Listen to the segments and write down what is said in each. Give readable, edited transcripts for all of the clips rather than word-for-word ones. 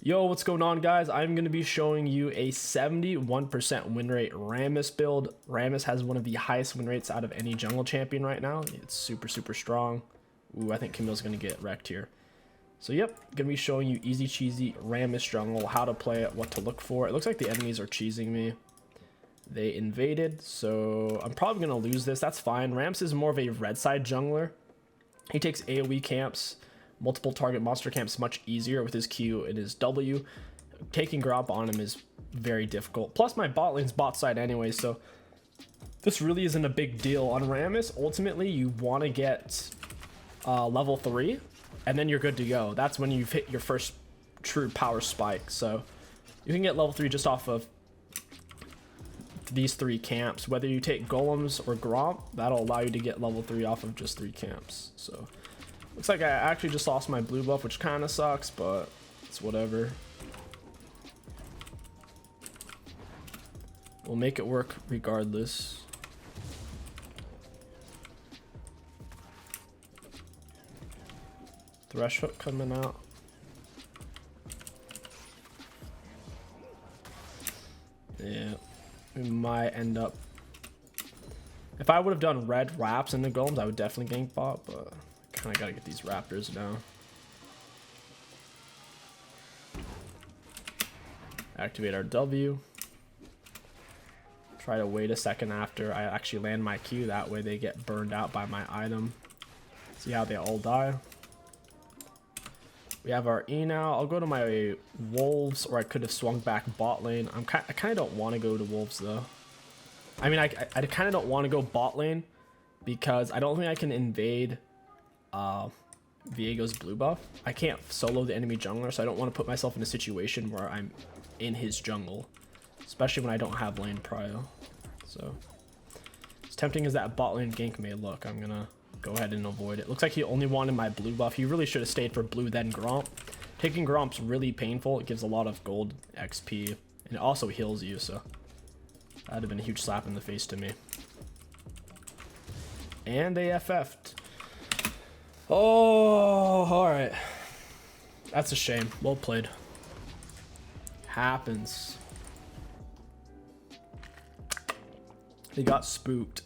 Yo, what's going on, guys? I'm going to be showing you a 71% win rate Rammus build. Rammus has one of the highest win rates out of any jungle champion right now. It's super strong. Ooh, I think Camille's going to get wrecked here. So yep, going to be showing you easy cheesy Rammus jungle, how to play it, what to look for. It looks like the enemies are cheesing me. They invaded, so I'm probably going to lose this. That's fine. Rammus is more of a red side jungler. He takes AoE camps, multiple target monster camps much easier with his Q and his W. Taking Gromp on him is very difficult. Plus my bot lane's bot side anyway, so this really isn't a big deal. On Rammus, ultimately you want to get level 3 and then you're good to go. That's when you've hit your first true power spike. So you can get level 3 just off of these 3 camps. Whether you take golems or Gromp, that'll allow you to get level 3 off of just 3 camps. So looks like I actually just lost my blue buff, which kind of sucks, but it's whatever. We'll make it work regardless. Thresh hook coming out. Yeah, we might end up. If I would have done red wraps in the golems, I would definitely gank bot, but kind of gotta get these raptors now. Activate our W. Try to wait a second after I actually land my Q. That way they get burned out by my item. See how they all die. We have our E now. I'll go to my wolves, or I could have swung back bot lane. I kind of don't want to go to wolves though. I mean, I kind of don't want to go bot lane because I don't think I can invade Viego's blue buff. I can't solo the enemy jungler, so I don't want to put myself in a situation where I'm in his jungle, especially when I don't have lane prio. So as tempting as that bot lane gank may look, I'm gonna go ahead and avoid it. Looks like he only wanted my blue buff. He really should have stayed for blue then Gromp. Taking Gromp's really painful. It gives a lot of gold XP and it also heals you, so that'd have been a huge slap in the face to me. And they FF'd. Oh, all right. That's a shame. Well played. Happens. He got spooked.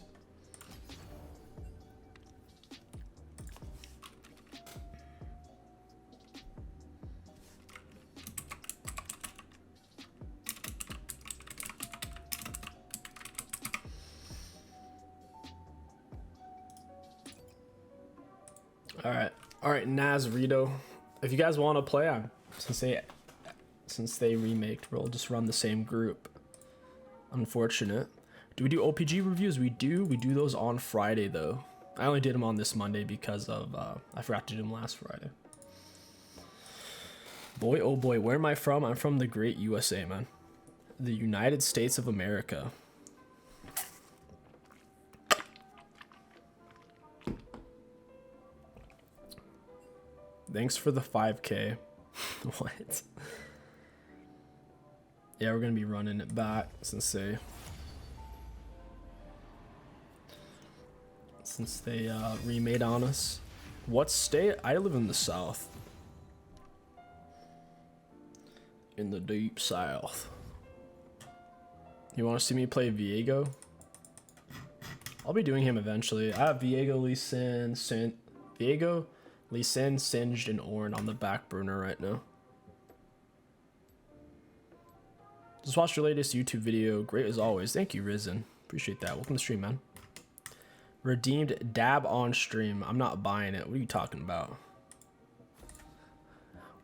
All right, Nazrito. If you guys want to play, since they remaked, we'll just run the same group. Unfortunate. Do we do OPG reviews? We do. We do those on Friday though. I only did them on this Monday because of I forgot to do them last Friday. Boy, oh boy, where am I from? I'm from the great USA, man. The United States of America. Thanks for the 5K. What? Yeah, we're gonna be running it back since they remade on us. What state? I live in the South. In the deep South. You want to see me play Viego? I'll be doing him eventually. I have Viego, Lee Sin, Viego, Lee Sin, Singed, and Ornn on the back burner right now. Just watched your latest YouTube video. Great as always. Thank you, Risen. Appreciate that. Welcome to the stream, man. Redeemed dab on stream. I'm not buying it. What are you talking about?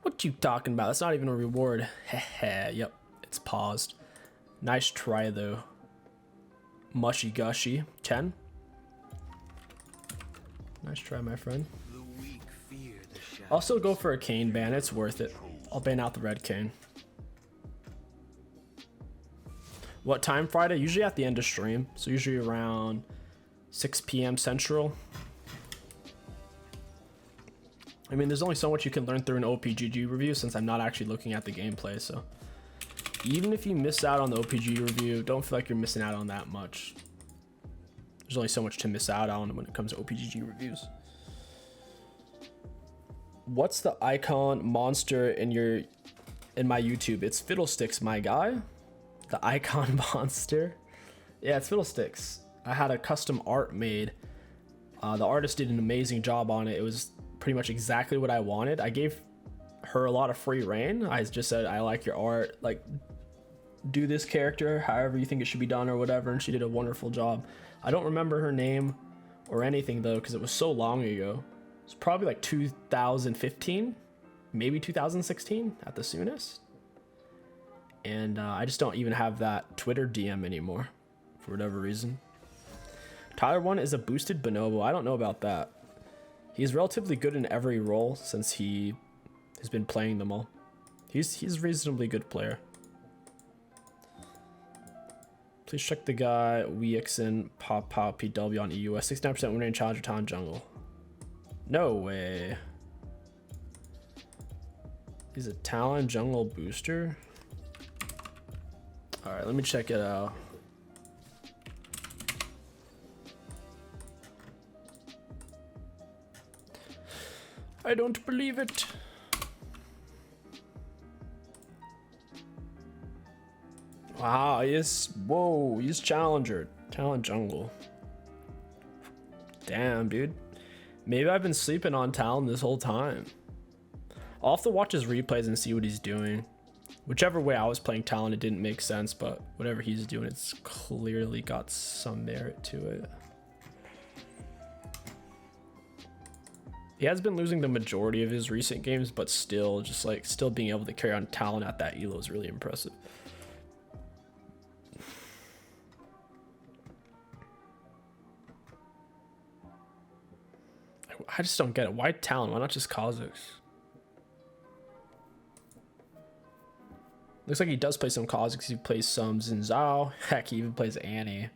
What you talking about? That's not even a reward. Heh. Yep. It's paused. Nice try, though. Mushy gushy. 10. Nice try, my friend. Also go for a Kayn ban. It's worth it. I'll ban out the red Kayn. What time Friday? Usually at the end of stream. So usually around 6 p.m. Central. I mean, there's only so much you can learn through an OPGG review since I'm not actually looking at the gameplay. So even if you miss out on the OPG review, don't feel like you're missing out on that much. There's only so much to miss out on when it comes to OPGG reviews. What's the icon monster in your in my YouTube. It's Fiddlesticks, my guy. The icon monster. Yeah, it's Fiddlesticks. I had a custom art made. The artist did an amazing job on it. It was pretty much exactly what I wanted. I gave her a lot of free reign. I just said, I like your art. Like, do this character however you think it should be done or whatever. And she did a wonderful job. I don't remember her name or anything though, because it was so long ago. It's probably like 2015, maybe 2016 at the soonest. And I just don't even have that Twitter DM anymore for whatever reason. Tyler 1 is a boosted bonobo. I don't know about that. He's relatively good in every role since he has been playing them all. He's a reasonably good player. Please check the guy 𝐒𝐒𝐂𝐈𝐀𝐋𝐒 Pow PW on EUS. 69% win rate Challenger Talon Jungle. No way. He's a Talon Jungle booster. All right, let me check it out. I don't believe it. Wow, whoa, he's Challenger. Talon Jungle. Damn, dude. Maybe I've been sleeping on Talon this whole time. I'll have to watch his replays and see what he's doing. Whichever way I was playing Talon, it didn't make sense, but whatever he's doing, it's clearly got some merit to it. He has been losing the majority of his recent games, but still, just like, still being able to carry on Talon at that elo is really impressive. I just don't get it. Why Talon? Why not just 𝐒𝐿𝐾𝐋? Looks like he does play some 𝐒𝐿𝐾𝐋. He plays some Xin Zhao. Heck, he even plays Annie.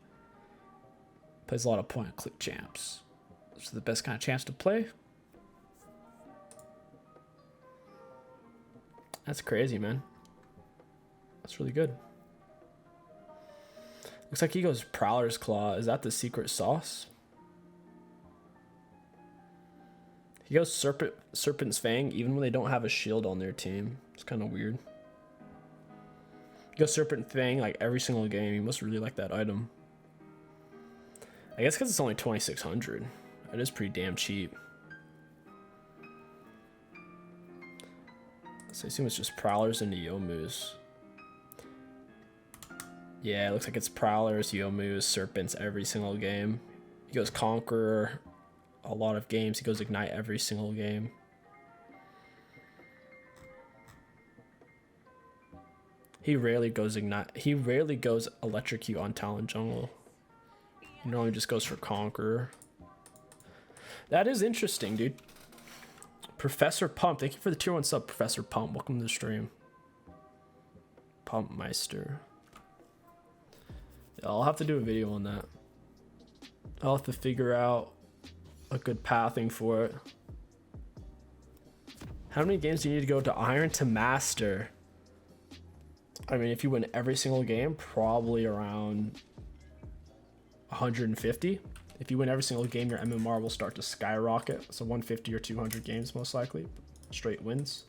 Plays a lot of point and click champs. This is the best kind of champs to play. That's crazy, man. That's really good. Looks like he goes Prowler's Claw. Is that the secret sauce? He goes Serpent's Fang even when they don't have a shield on their team. It's kind of weird. He goes Serpent Fang like every single game. He must really like that item. I guess because it's only 2,600. It is pretty damn cheap. So I assume it's just Prowlers and Youmuus. Yeah, it looks like it's Prowlers, Youmuus, Serpents every single game. He goes Conqueror a lot of games. He goes Ignite every single game. He rarely goes Ignite. He rarely goes Electrocute on Talon Jungle. He normally just goes for Conqueror. That is interesting, dude. Professor Pump, thank you for the tier 1 sub, Professor Pump. Welcome to the stream. Pump Meister. Yeah, I'll have to do a video on that. I'll have to figure out a good pathing for it. How many games do you need to go to Iron to Master? I mean, if you win every single game, probably around 150. If you win every single game, your MMR will start to skyrocket. So 150 or 200 games, most likely. Straight wins.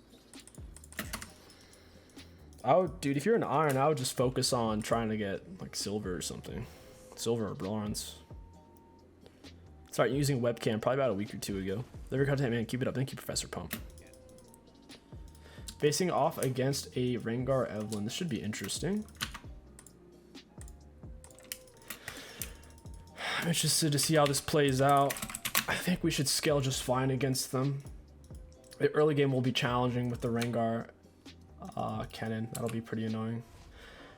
Dude, if you're an Iron, I would just focus on trying to get like silver or something. Silver or bronze. Start using webcam probably about a week or two ago. Live your content, man. Keep it up. Thank you, Professor Pump. Facing off against a Rengar Evelyn. This should be interesting. I'm interested to see how this plays out. I think we should scale just fine against them. The early game will be challenging with the Rengar cannon. That'll be pretty annoying.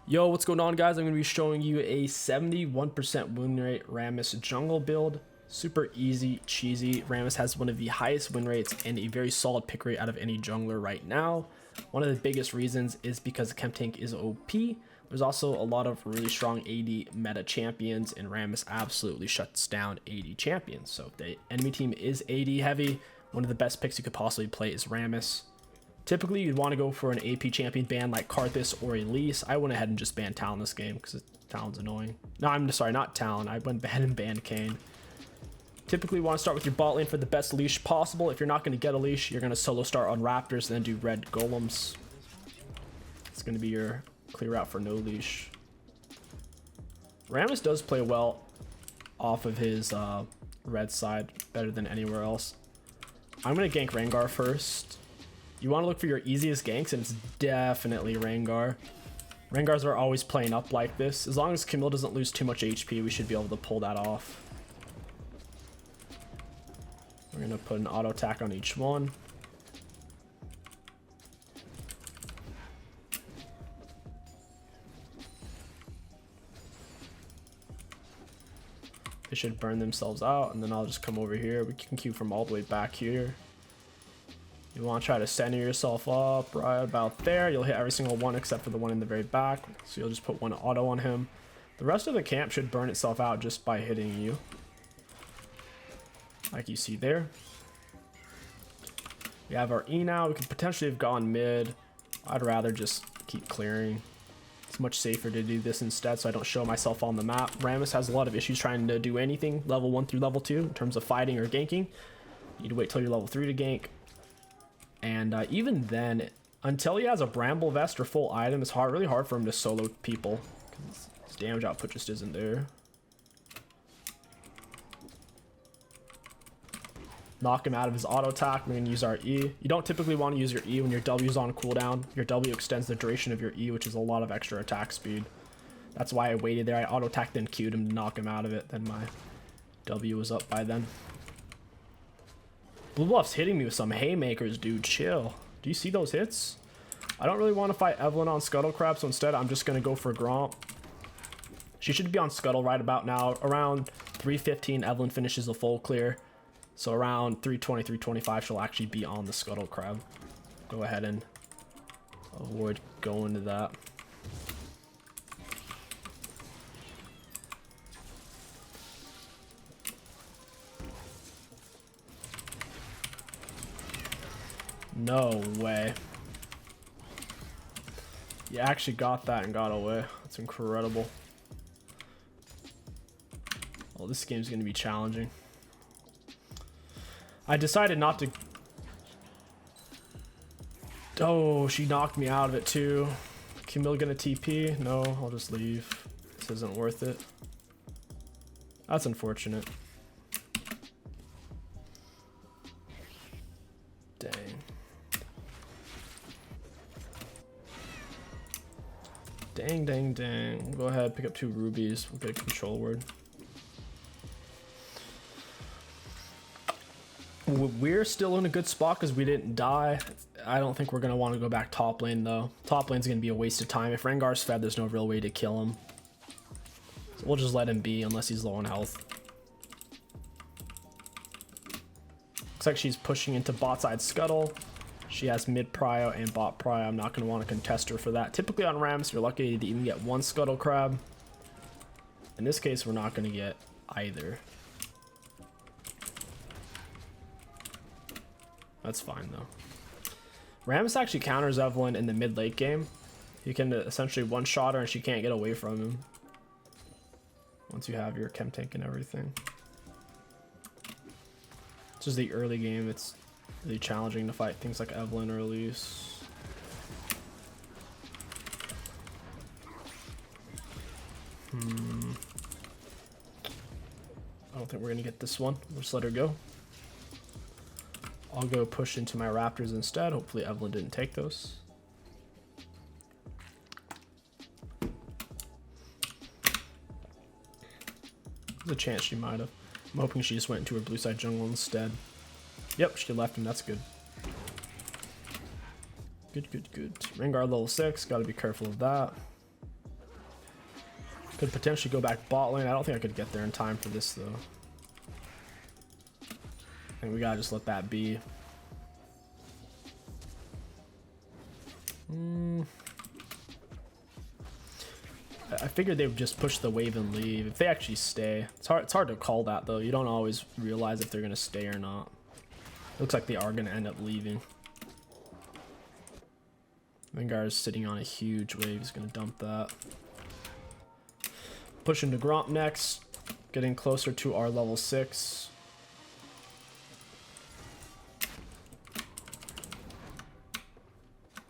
Yo, what's going on, guys? I'm going to be showing you a 71% win rate Rammus jungle build. Super easy, cheesy. Rammus has one of the highest win rates and a very solid pick rate out of any jungler right now. One of the biggest reasons is because 𝐒𝐿𝐾 is OP. There's also a lot of really strong AD meta champions, and Rammus absolutely shuts down AD champions. So if the enemy team is AD heavy, one of the best picks you could possibly play is Rammus. Typically, you'd want to go for an AP champion ban like Karthus or Elise. I went ahead and just banned Talon this game because Talon's annoying. No, I'm sorry, not Talon. I went ahead and banned Kayn. Typically, you want to start with your bot lane for the best leash possible. If you're not going to get a leash, you're going to solo start on Raptors and then do red golems. going to be your clear route for no leash. Rammus does play well off of his red side, better than anywhere else. I'm going to gank Rengar first. You want to look for your easiest ganks, and it's definitely Rengar. Rengars are always playing up like this. As long as 𝐒𝐿e doesn't lose too much HP, we should be able to pull that off. We're going to put an auto attack on each one. They should burn themselves out, and then I'll just come over here. We can queue from all the way back here. You want to try to center yourself up right about there. You'll hit every single one except for the one in the very back. So you'll just put one auto on him. The rest of the camp should burn itself out just by hitting you, like you see there. We have our E now. We could potentially have gone mid. I'd rather just keep clearing. It's much safer to do this instead so I don't show myself on the map. Rammus has a lot of issues trying to do anything level 1 through level 2 in terms of fighting or ganking. You need to wait till you're level 3 to gank. And even then, until he has a bramble vest or full item, it's really hard for him to solo people, because his damage output just isn't there. Knock him out of his auto attack. We're going to use our E. You don't typically want to use your E when your W is on cooldown. Your W extends the duration of your E, which is a lot of extra attack speed. That's why I waited there. I auto attacked then Q'd him to knock him out of it. Then my W was up by then. Blue Bluff's hitting me with some haymakers, dude. Chill. Do you see those hits? I don't really want to fight Evelyn on 𝐒𝐿𝐴, so instead I'm just going to go for 𝐒𝐿. She should be on 𝐒𝐿 right about now. Around 3:15, Evelyn finishes the full clear. So around 3:20, 3:25, she'll actually be on the 𝐒𝐿𝐴. Go ahead and avoid going to that. No way. You actually got that and got away. That's incredible. Well, this game's going to be challenging. I decided not to... Oh, she knocked me out of it too. 𝐒𝐿 gonna TP? No, I'll just leave. This isn't worth it. That's unfortunate. Dang. Dang, dang, dang. We'll go ahead, pick up 2 rubies. We'll get a control word. We're still in a good spot because we didn't die. I don't think we're going to want to go back top lane, though. Top lane's going to be a waste of time. If Rengar's fed, there's no real way to kill him. So we'll just let him be unless he's low on health. Looks like she's pushing into bot side 𝐒𝐿. She has mid prio and bot prio. I'm not going to want to contest her for that. Typically on Rammus, you're lucky to even get 1 𝐒𝐿. In this case, we're not going to get either. That's fine though. Rammus actually counters Evelyn in the mid late game. He can essentially one-shot her and she can't get away from him once you have your chem tank and everything. It's just the early game, it's really challenging to fight things like Evelyn or Elise. I don't think we're gonna get this one. We'll just let her go. I'll go push into my raptors instead. Hopefully Evelyn didn't take those. There's a chance she might have. I'm hoping she just went into her blue side jungle instead. Yep, she left him. That's good. Good, good, good. Rengar level 6. Got to be careful of that. Could potentially go back bot lane. I don't think I could get there in time for this, though. I think we gotta just let that be. I figured they would just push the wave and leave. If they actually stay, it's hard to call that though. You don't always realize if they're gonna stay or not. Looks like they are gonna end up leaving. Rengar is sitting on a huge wave. He's gonna dump that. Push into Gromp next. Getting closer to our level 6.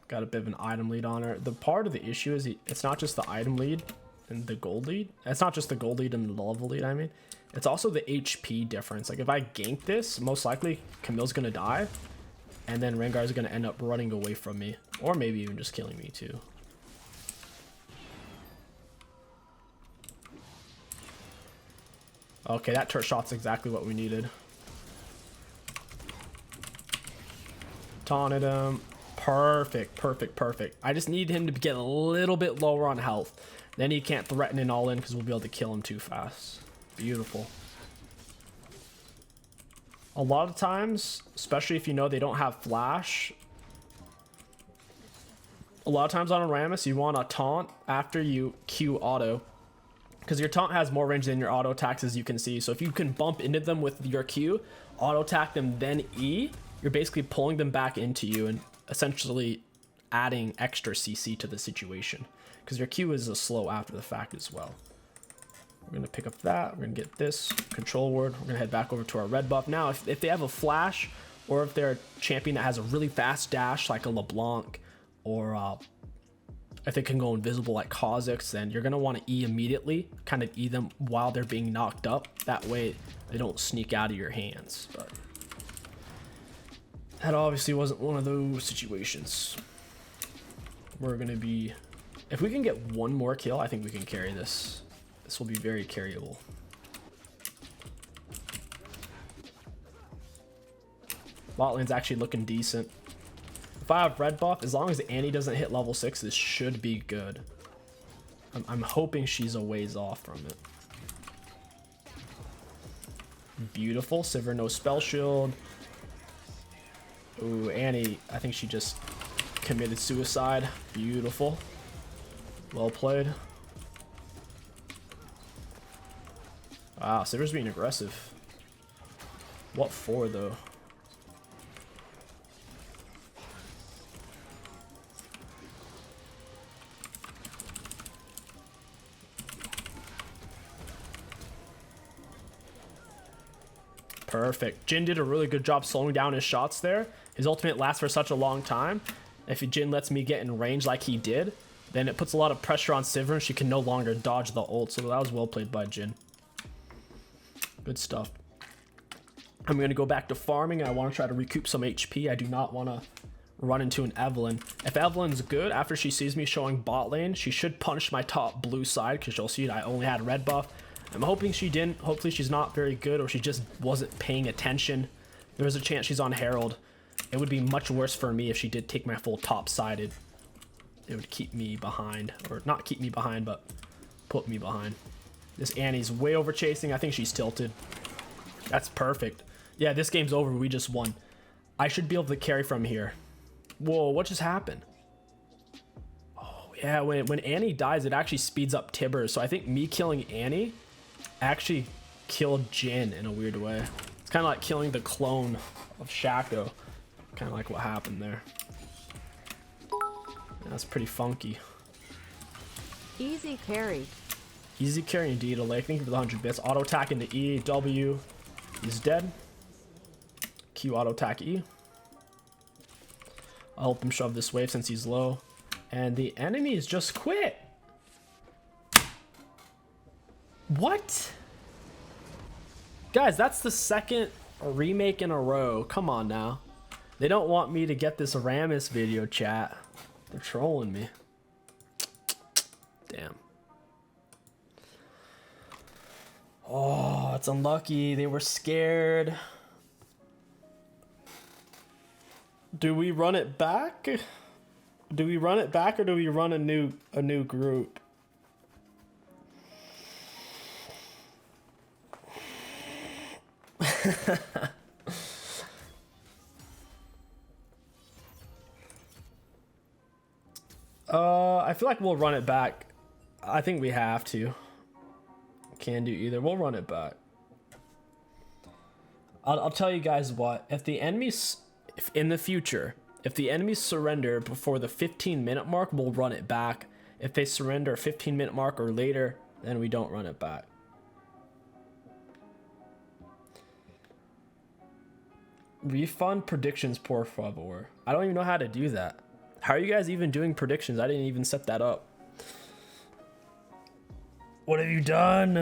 Got a bit of an item lead on her. The part of the issue is it's not just the item lead and the gold lead. It's not just the gold lead and the level lead, I mean. It's also the HP difference. Like if I gank this, most likely Camille's gonna die. And then Rengar's gonna end up running away from me. Or maybe even just killing me too. Okay, that turret shot's exactly what we needed. Taunted him. Perfect, perfect, perfect. I just need him to get a little bit lower on health. Then he can't threaten an all in because we'll be able to kill him too fast. Beautiful. A lot of times, especially if you know they don't have flash, a lot of times on a Rammus, you want to taunt after you Q auto. Because your taunt has more range than your auto attacks, as you can see. So if you can bump into them with your Q, auto attack them, then E, you're basically pulling them back into you and essentially adding extra CC to the situation. Because your Q is a slow after the fact as well. We're going to pick up that. We're going to get this control word. We're going to head back over to our red buff. Now, if they have a flash, or if they're a champion that has a really fast dash, like a LeBlanc, or if they can go invisible like 𝐒𝐻𝐂𝐈𝐀𝐋, then you're going to want to E immediately. Kind of E them while they're being knocked up. That way, they don't sneak out of your hands. But that obviously wasn't one of those situations. We're going to be... If we can get one more kill, I think we can carry this. This will be very carryable. Bot lane's actually looking decent. If I have red buff, as long as Annie doesn't hit level 6, this should be good. I'm hoping she's a ways off from it. Beautiful. Sivir no spell shield. Ooh, Annie, I think she just committed suicide. Beautiful. Well played. Wow, Sivir's being aggressive. What for, though? Perfect. Jhin did a really good job slowing down his shots there. His ultimate lasts for such a long time. If Jhin lets me get in range like he did, then it puts a lot of pressure on Sivir and she can no longer dodge the ult. So that was well played by Jhin. Good stuff. I'm going to go back to farming. I want to try to recoup some HP. I do not want to run into an Evelynn. If Evelyn's good, after she sees me showing bot lane, she should punish my top blue side because you'll see I only had red buff. I'm hoping she didn't. Hopefully she's not very good or she just wasn't paying attention. There's a chance she's on Herald. It would be much worse for me if she did take my full top sided. It would keep me behind. Or not keep me behind, but put me behind. This Annie's way over chasing. I think she's tilted. That's perfect. Yeah, this game's over. We just won. I should be able to carry from here. Whoa, what just happened? Oh, yeah, when Annie dies, it actually speeds up Tibber. So I think me killing Annie actually killed Jhin in a weird way. It's kind of like killing the clone of Shaco. Kind of like what happened there. That's pretty funky. Easy carry. Easy carry indeed. Thank you for the 100 bits. Auto attack into E. W is dead. Q auto attack E. I'll help him shove this wave since he's low. And the enemies just quit. What? Guys, that's the second remake in a row. Come on now. They don't want me to get this Rammus video, chat. They're trolling me. Damn. Oh, it's unlucky. They were scared. Do we run it back? Do we run it back or do we run a new group? I feel like we'll run it back. I think we have to. Can do either. We'll run it back. I'll tell you guys what. If the enemies, if in the future, if the enemies surrender before the 15-minute mark, we'll run it back. If they surrender 15-minute mark or later, then we don't run it back. Refund predictions, por favor. I don't even know how to do that. How are you guys even doing predictions? I didn't even set that up. What have you done?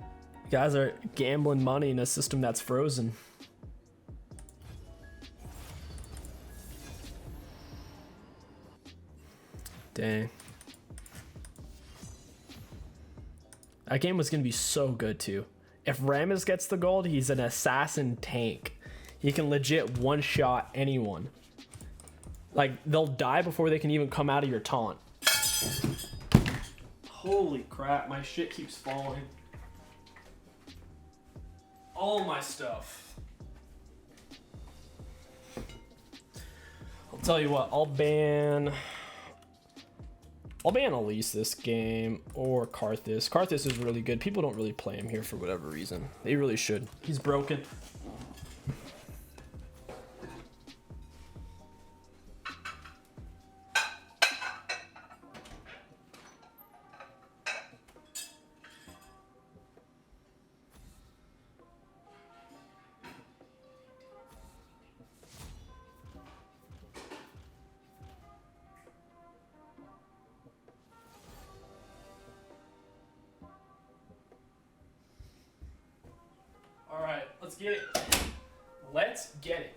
You guys are gambling money in a system that's frozen. Dang. That game was going to be so good too. If Rammus gets the gold, he's an assassin tank. He can legit one-shot anyone. Like, they'll die before they can even come out of your taunt. Holy crap, my shit keeps falling. All my stuff. I'll tell you what, I'll ban Elise this game, or Karthus. Karthus is really good. People don't really play him here for whatever reason. They really should. He's broken. Alright, let's get it. Let's get it.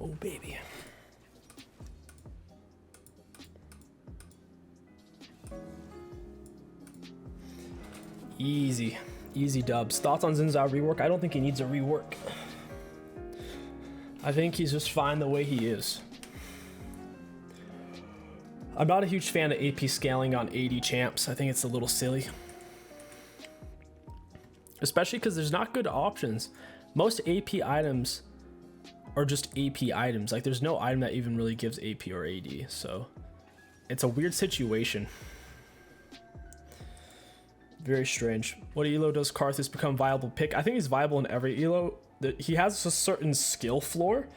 Oh, baby. Easy. Easy dubs. Thoughts on Zinzao rework? I don't think he needs a rework. I think he's just fine the way he is. I'm not a huge fan of AP scaling on AD champs. I think it's a little silly. Especially because there's not good options. Most AP items are just AP items. Like, there's no item that even really gives AP or AD. So it's a weird situation. Very strange. What elo does Karthus become viable pick? I think he's viable in every elo. He has a certain skill floor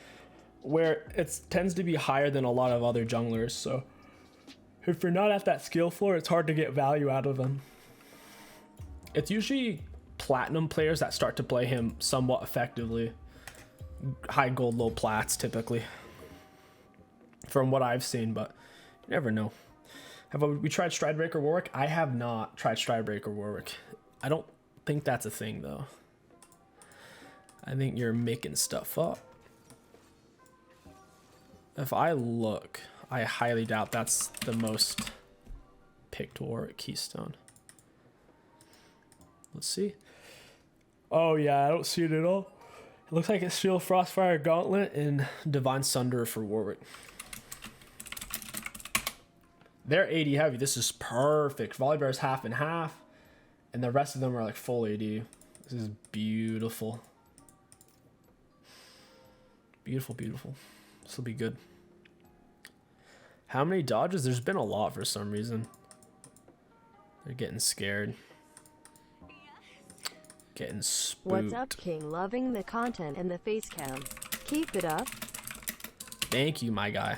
where it tends to be higher than a lot of other junglers. So if you're not at that skill floor, it's hard to get value out of him. It's usually platinum players that start to play him somewhat effectively. High gold, low plats typically, from what I've seen, but you never know. Have we tried Stridebreaker Warwick? I have not tried Stridebreaker Warwick. I don't think that's a thing though. I think you're making stuff up. If I look, I highly doubt that's the most picked Warwick Keystone. Let's see. Oh yeah, I don't see it at all. It looks like it's still Frostfire Gauntlet and Divine Sunder for Warwick. They're 80 heavy. This is perfect. Volibear's half and half, and the rest of them are like full AD. This is beautiful. Beautiful, beautiful. This will be good. How many dodges? There's been a lot for some reason. They're getting scared. Getting spooked. What's up, King? Loving the content and the face cam. Keep it up. Thank you, my guy.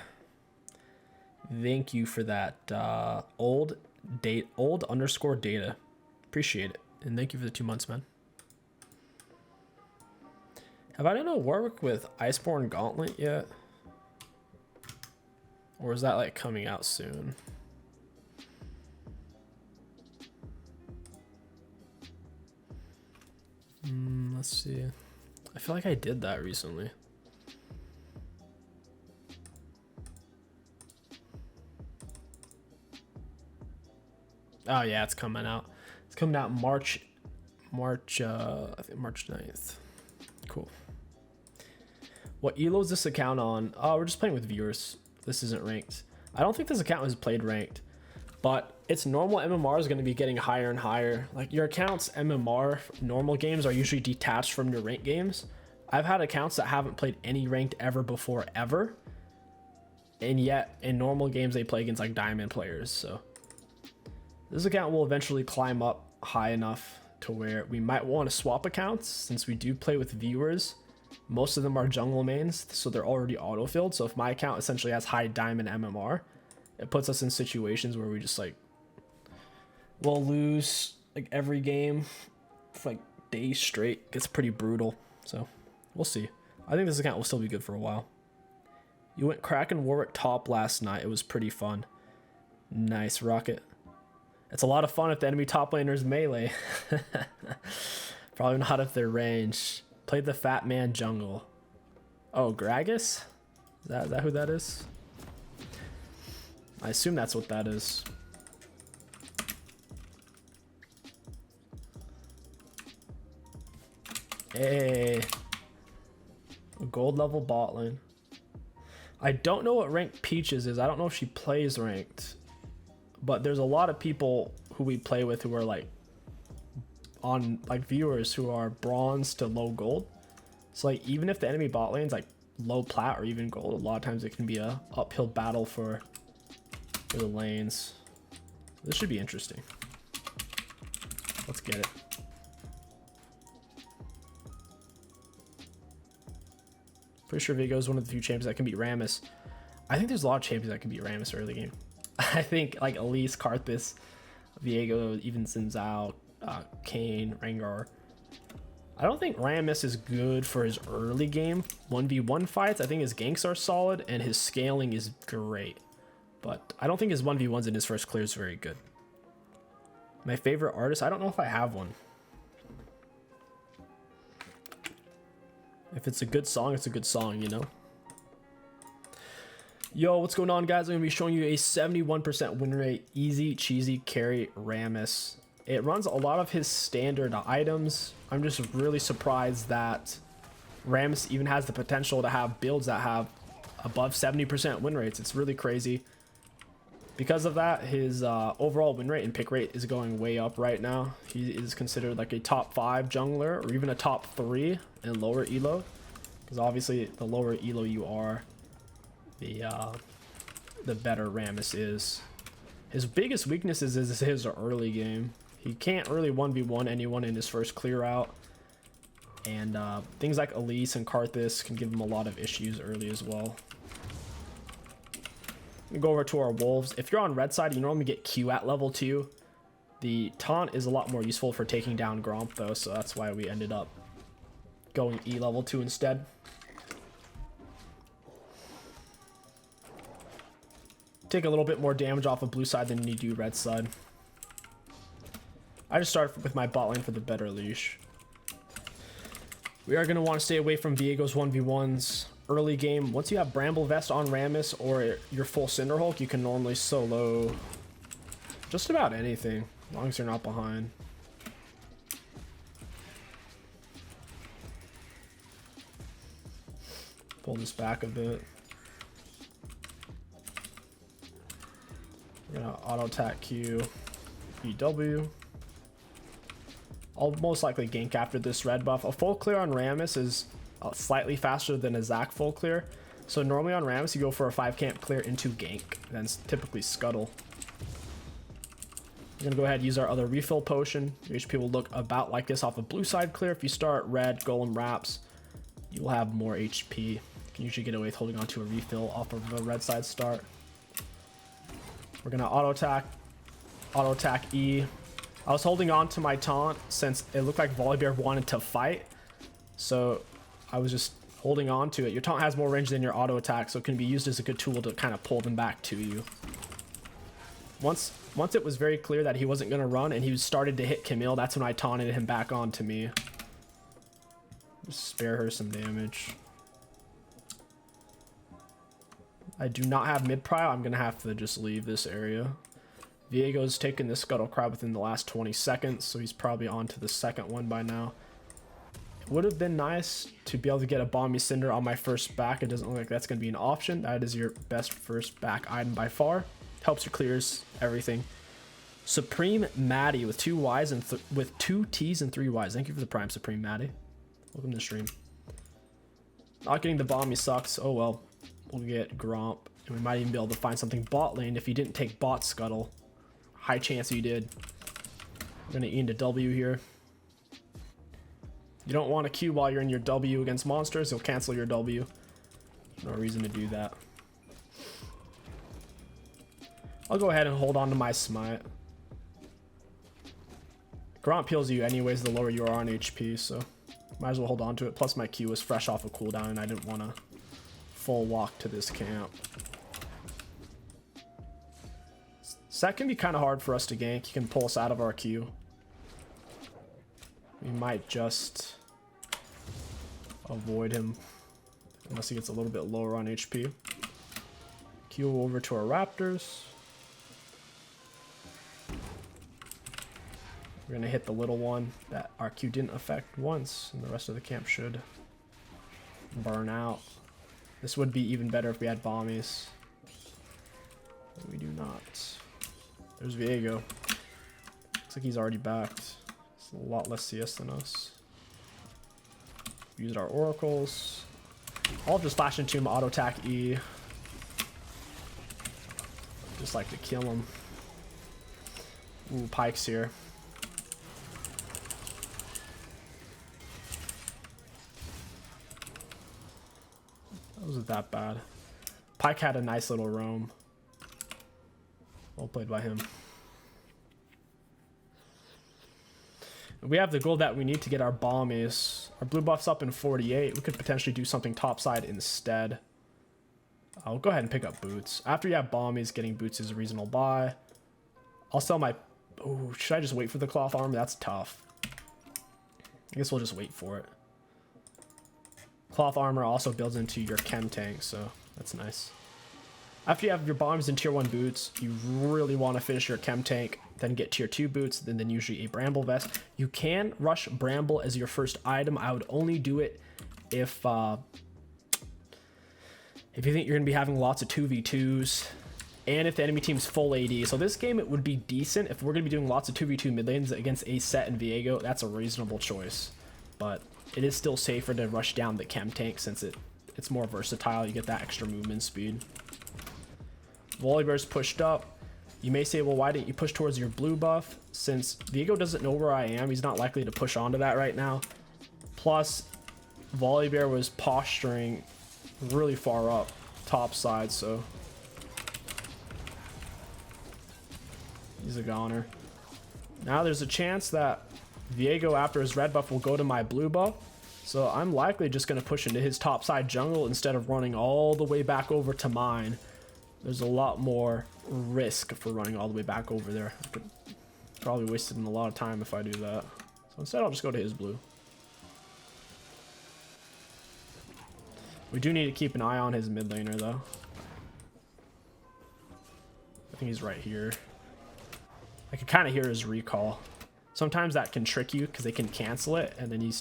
Thank you for that. Old underscore data. Appreciate it. And thank you for the 2 months, man. Have I done a Warwick with Iceborne Gauntlet yet? Or is that like coming out soon? Let's see. I feel like I did that recently. Oh yeah, it's coming out. It's coming out March, I think March 9th. Cool. What elo is this account on? Oh, we're just playing with viewers. This isn't ranked. I don't think this account was played ranked, but its normal MMR is going to be getting higher and higher. Like, your account's MMR normal games are usually detached from your ranked games. I've had accounts that haven't played any ranked ever before, ever. And yet, in normal games, they play against like diamond players. So this account will eventually climb up high enough to where we might want to swap accounts, since we do play with viewers. Most of them are jungle mains, so they're already auto-filled. So if my account essentially has high diamond MMR, it puts us in situations where we just like we'll lose like every game for like days straight. It gets pretty brutal. So we'll see. I think this account will still be good for a while. You went Kraken Warwick top last night. It was pretty fun. Nice, Rocket. It's a lot of fun if the enemy top laner's melee. Probably not if they're ranged. Played the fat man jungle. Oh, Gragas? Is that who that is? I assume that's what that is. Hey. A gold level bot lane. I don't know what rank Peaches is. I don't know if she plays ranked. But there's a lot of people who we play with who are like on like viewers who are bronze to low gold. So like even if the enemy bot lane's like low plat or even gold, a lot of times it can be a uphill battle for the lanes. This should be interesting. Let's get it. Pretty sure Viego is one of the few champions that can beat Rammus. I think there's a lot of champions that can beat Rammus early game. I think like 𝐒𝐿𝐻𝐿, Karthus, Viego, even Xin Zhao, Kayn, Rengar. I don't think Rammus is good for his early game 1v1 fights. I think his ganks are solid and his scaling is great. But I don't think his 1v1s in his first clear is very good. My favorite artist? I don't know if I have one. If it's a good song, it's a good song, you know? Yo, what's going on, guys? I'm going to be showing you a 71% win rate, easy, cheesy carry Rammus. It runs a lot of his standard items. I'm just really surprised that Rammus even has the potential to have builds that have above 70% win rates. It's really crazy. Because of that, his overall win rate and pick rate is going way up right now. He is considered like a top 5 jungler or even a top 3 in lower elo. Because obviously the lower elo you are, the better Rammus is. His biggest weaknesses is his early game. He can't really 1v1 anyone in his first clear out. And things like 𝐒𝐿𝐻 and Karthus can give him a lot of issues early as well. We go over to our wolves. If you're on red side, you normally get Q at level 2. The taunt is a lot more useful for taking down Gromp though, so that's why we ended up going E level 2 instead. Take a little bit more damage off of blue side than you do red side. I just started with my bot lane for the better leash. We are going to want to stay away from Viego's 1v1s early game. Once you have Bramble Vest on Rammus or your full Cinderhulk, you can normally solo just about anything, as long as you're not behind. Pull this back a bit. We're gonna auto attack Q, EW. I'll most likely gank after this red buff. A full clear on Rammus is slightly faster than a Zac full clear. So normally on Rammus you go for a 5 camp clear into gank, then typically scuttle. We're gonna go ahead and use our other refill potion. Your HP will look about like this off of blue side clear. If you start red Golem Wraps, you will have more HP. You can usually get away with holding on to a refill off of the red side start. We're gonna auto attack E. I was holding on to my taunt since it looked like Volibear wanted to fight, so I was just holding on to it. Your taunt has more range than your auto attack, so it can be used as a good tool to kind of pull them back to you. Once it was very clear that he wasn't going to run and he started to hit 𝐒𝐿𝐻, that's when I taunted him back onto me. Just spare her some damage. I do not have mid prio. I'm going to have to just leave this area. Viego's taken this Scuttle Cry within the last 20 seconds, so he's probably on to the second one by now. It would have been nice to be able to get a Balmy Cinder on my first back. It doesn't look like that's going to be an option. That is your best first back item by far. Helps your clears, everything. Supreme Maddie with 2 Ys and with 2 Ts and 3 Ys. Thank you for the Prime, Supreme Maddie. Welcome to the stream. Not getting the Balmy sucks. Oh well. We'll get Gromp. And we might even be able to find something bot lane if he didn't take bot Scuttle. High chance you did. I'm going to E into W here. You don't want to Q while you're in your W against monsters. You'll cancel your W. No reason to do that. I'll go ahead and hold on to my smite. Grant peels you anyways the lower you are on HP, so might as well hold on to it. Plus my Q was fresh off a cooldown and I didn't want to full walk to this camp. So that can be kind of hard for us to gank. He can pull us out of our Q. We might just avoid him unless he gets a little bit lower on HP. Q over to our Raptors. We're gonna hit the little one that our Q didn't affect once, and the rest of the camp should burn out. This would be even better if we had bombies. But we do not. There's 𝐒𝐒𝐂𝐈𝐀𝐋𝐒. Looks like he's already backed. It's a lot less CS than us. Used our oracles. I'll just flash into him, auto attack E. Just like to kill him. Ooh, Pike's here. That wasn't that bad. Pyke had a nice little roam. Well played by him. We have the gold that we need to get our bombies. Our blue buff's up in 48. We could potentially do something topside instead. I'll go ahead and pick up boots. After you have bombies, getting boots is a reasonable buy. I'll sell my... Oh, should I just wait for the cloth armor? That's tough. I guess we'll just wait for it. Cloth armor also builds into your chem tank, so that's nice. After you have your bombs and tier 1 boots, you really want to finish your chem tank, then get tier 2 boots, then usually a bramble vest. You can rush bramble as your first item. I would only do it if you think you're going to be having lots of 2v2s and if the enemy team's full AD. So this game, it would be decent if we're going to be doing lots of 2v2 mid lanes against 𝐒𝐿 and 𝐒𝐒𝐂𝐈𝐀𝐋𝐒. That's a reasonable choice, but it is still safer to rush down the chem tank since it's more versatile. You get that extra movement speed. Volibear's pushed up. You may say, well, why didn't you push towards your blue buff? Since 𝐒𝐒𝐂𝐈𝐀𝐋𝐒 doesn't know where I am, he's not likely to push onto that right now. Plus, Volibear was posturing really far up top side, so he's a goner. Now there's a chance that 𝐒𝐒𝐂𝐈𝐀𝐋𝐒 after his red buff will go to my blue buff, so I'm likely just going to push into his top side jungle instead of running all the way back over to mine. There's a lot more risk for running all the way back over there. I could probably wasted a lot of time if I do that, so instead I'll just go to his blue. We do need to keep an eye on his mid laner though. I think he's right here. I can kind of hear his recall. Sometimes that can trick you because they can cancel it and then you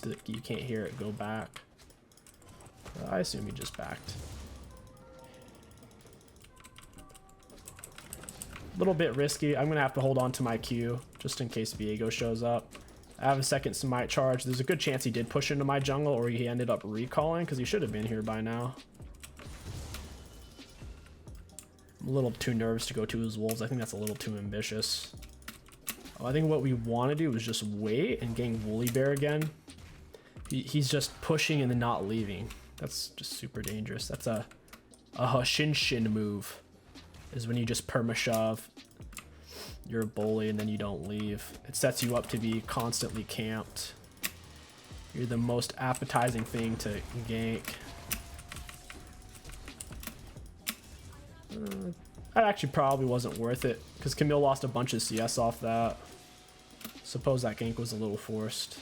can't hear it go back. I assume he just backed. A little bit risky. I'm gonna have to hold on to my Q just in case 𝐒𝐒𝐂𝐈𝐀𝐋𝐒 shows up. I have a second smite charge. There's a good chance he did push into my jungle or he ended up recalling because he should have been here by now. I'm a little too nervous to go to his wolves. I think that's a little too ambitious. I think what we want to do is just wait and gang Volibear again. He's just pushing and then not leaving. That's just super dangerous. That's a Hushin move. Is when you just perma-shove your bully and then you don't leave. It sets you up to be constantly camped. You're the most appetizing thing to gank. That actually probably wasn't worth it because Camille lost a bunch of CS off that. Suppose that gank was a little forced.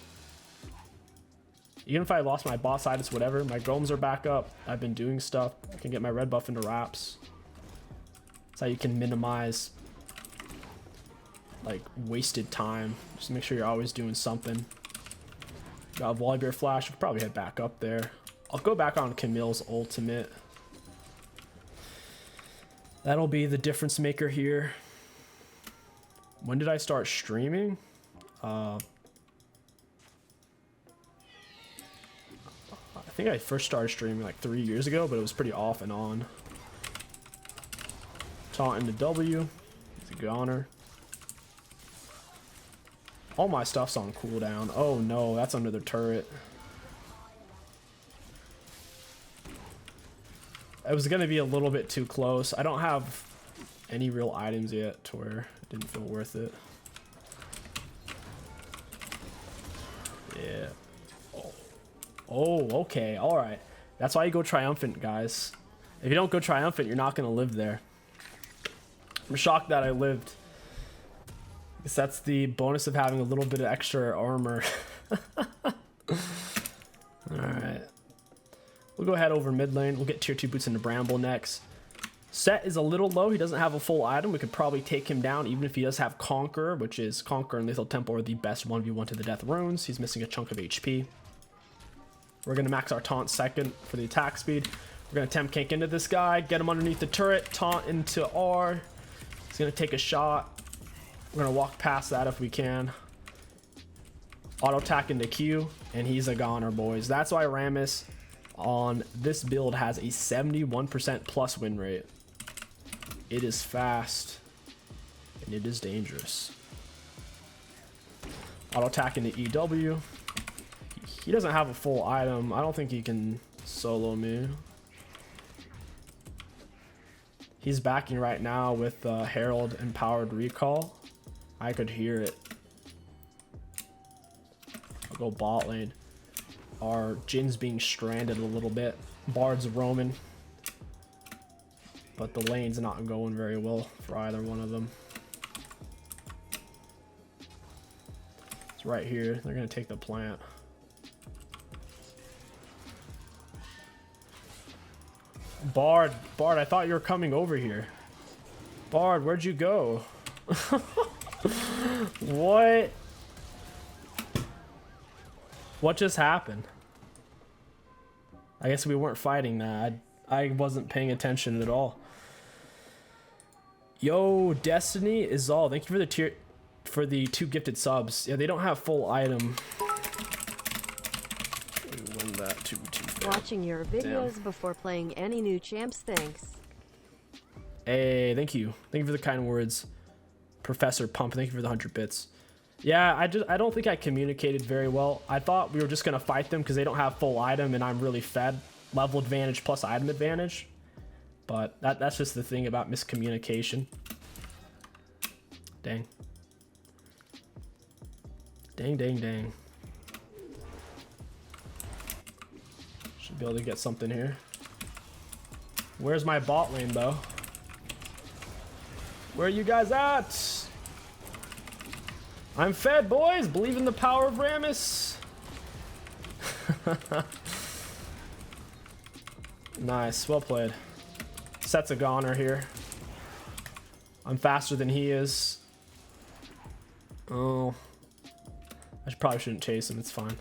Even if I lost my bot side, it's whatever. My golems are back up. I've been doing stuff. I can get my red buff into wraps. That's how you can minimize like wasted time. Just make sure you're always doing something. Got a Volibear flash. I'll probably head back up there. I'll go back on Camille's ultimate. That'll be the difference maker here. When did I start streaming? I think I first started streaming like 3 years ago, but it was pretty off and on. Taunt into W. He's a goner. All my stuff's on cooldown. Oh no, that's under the turret. It was gonna be a little bit too close. I don't have any real items yet to where it didn't feel worth it. Yeah. Oh, okay. All right. That's why you go triumphant, guys. If you don't go triumphant, you're not going to live there. I'm shocked that I lived. I guess that's the bonus of having a little bit of extra armor. Alright. We'll go ahead over mid lane. We'll get tier 2 boots into Bramble next. Set is a little low. He doesn't have a full item. We could probably take him down even if he does have Conqueror, which is Conqueror and Lethal Temple are the best 1v1 to the death runes. He's missing a chunk of HP. We're going to max our taunt second for the attack speed. We're going to tempt Kank into this guy, get him underneath the turret, taunt into R. He's going to take a shot. We're going to walk past that if we can. Auto attack into Q, and he's a goner, boys. That's why Rammus on this build has a 71% plus win rate. It is fast, and it is dangerous. Auto attack into EW. He doesn't have a full item. I don't think he can solo me. He's backing right now with Herald Empowered Recall. I could hear it. I'll go bot lane. Our Jin's being stranded a little bit. Bard's roaming. But the lane's not going very well for either one of them. It's right here. They're going to take the plant. Bard, I thought you were coming over here. Bard, where'd you go? What? What just happened? I guess we weren't fighting that. I wasn't paying attention at all. Yo, Destiny is all. Thank you for the 2 gifted subs. Yeah, they don't have full item. Win that 2-2. Watching your videos before playing any new champs, thanks. Hey, thank you. Thank you for the kind words. Professor Pump, thank you for the 100 bits. Yeah, I don't think I communicated very well. I thought we were just gonna fight them because they don't have full item and I'm really fed. Level advantage plus item advantage. But that's just the thing about miscommunication. Dang. Dang. Should be able to get something here. Where's my bot lane though? Where are you guys at? I'm fed, boys. Believe in the power of Rammus. Nice. Well played. Set's a goner here. I'm faster than he is. Oh. I probably shouldn't chase him. It's fine.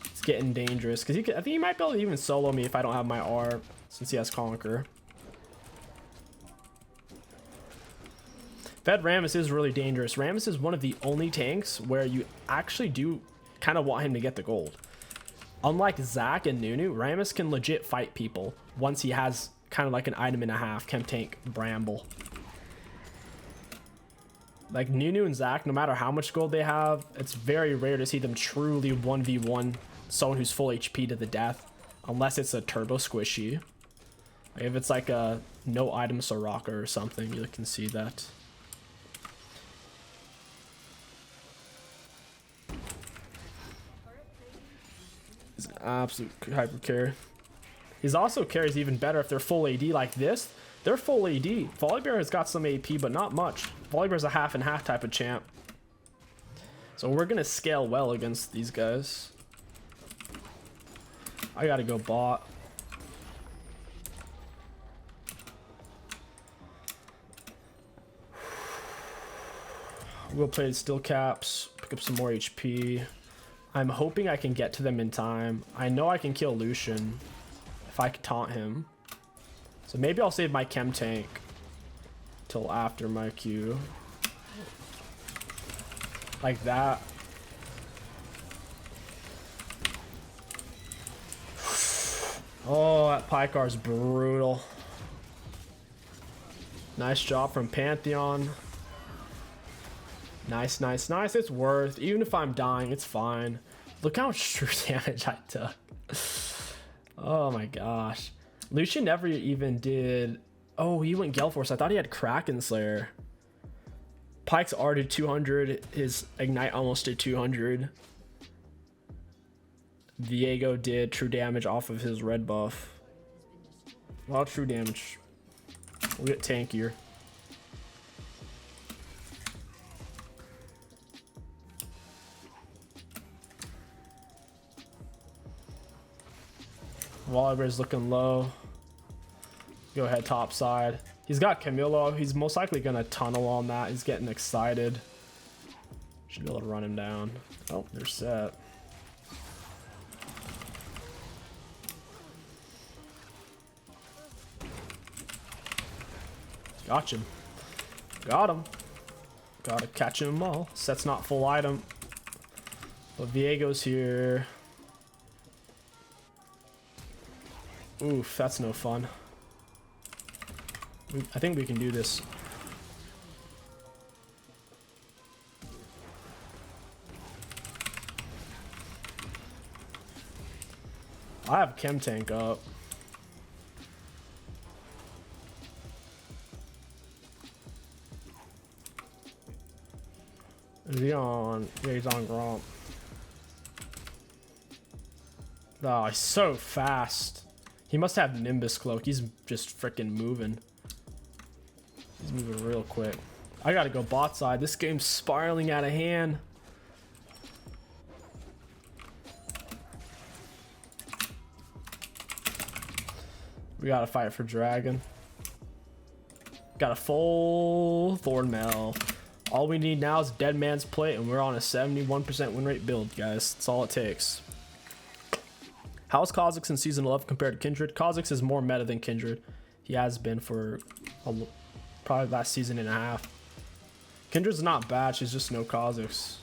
It's getting dangerous. Because I think he might be able to even solo me if I don't have my R. Since he has Conqueror. Fed Rammus is really dangerous. Rammus is one of the only tanks where you actually do kind of want him to get the gold. Unlike Zac and Nunu, Rammus can legit fight people once he has kind of like an item and a half, Chem Tank, Bramble. Like Nunu and Zac, no matter how much gold they have, it's very rare to see them truly 1v1 someone who's full HP to the death, unless it's a turbo squishy. Like if it's like a no item Soraka or something, you can see that. He's an absolute hyper carry. He's also carries even better if they're full AD like this. They're full AD. Volibear has got some AP, but not much. Volibear's a half and half type of champ. So we're gonna scale well against these guys. I gotta go bot. We'll play steel caps, pick up some more HP. I'm hoping I can get to them in time. I know I can kill Lucian if I can taunt him. So maybe I'll save my Chem Tank till after my Q. Like that. Oh, that Pykar's brutal. Nice job from Pantheon. Nice. It's worth. Even if I'm dying, it's fine. Look how much true damage I took. Oh my gosh. Lucian never even did Oh, he went Gale Force. I thought he had Kraken Slayer. Pike's R did 200. His Ignite almost did 200. Viego did true damage off of his red buff. A lot of true damage. We'll get tankier. Volibear's looking low. Go ahead top side. He's got Camillo. He's most likely going to tunnel on that. He's getting excited. Should be able to run him down. Oh, they're set. Got him. Got him. Gotta catch him all. Set's not full item. But Viego's here. Oof, that's no fun. I think we can do this. I have Chem Tank up. Is he on? Yeah, he's on Gromp. Oh, he's so fast. He must have Nimbus Cloak. He's just freaking moving. He's moving real quick. I gotta go bot side. This game's spiraling out of hand. We gotta fight for Dragon. Got a full Thornmail. All we need now is Dead Man's Plate, and we're on a 71% win rate build, guys. That's all it takes. How's 𝐒𝐂𝐈𝐀𝐋 in Season 11 compared to Kindred? 𝐒𝐂𝐈𝐾 is more meta than Kindred. He has been for probably last season and a half. Kindred's not bad, she's just no 𝐒𝐂𝐈𝐾.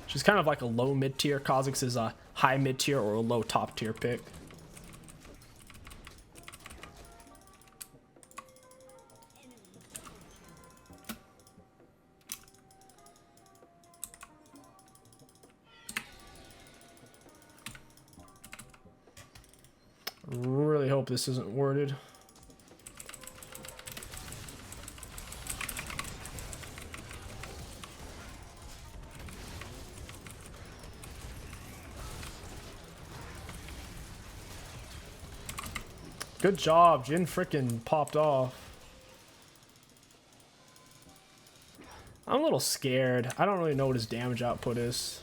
She's kind of like a low mid-tier. 𝐒𝐂𝐈𝐾 is a high mid-tier or a low top-tier pick. Really hope this isn't worded. Good job, Jin frickin' popped off. I'm a little scared. I don't really know what his damage output is.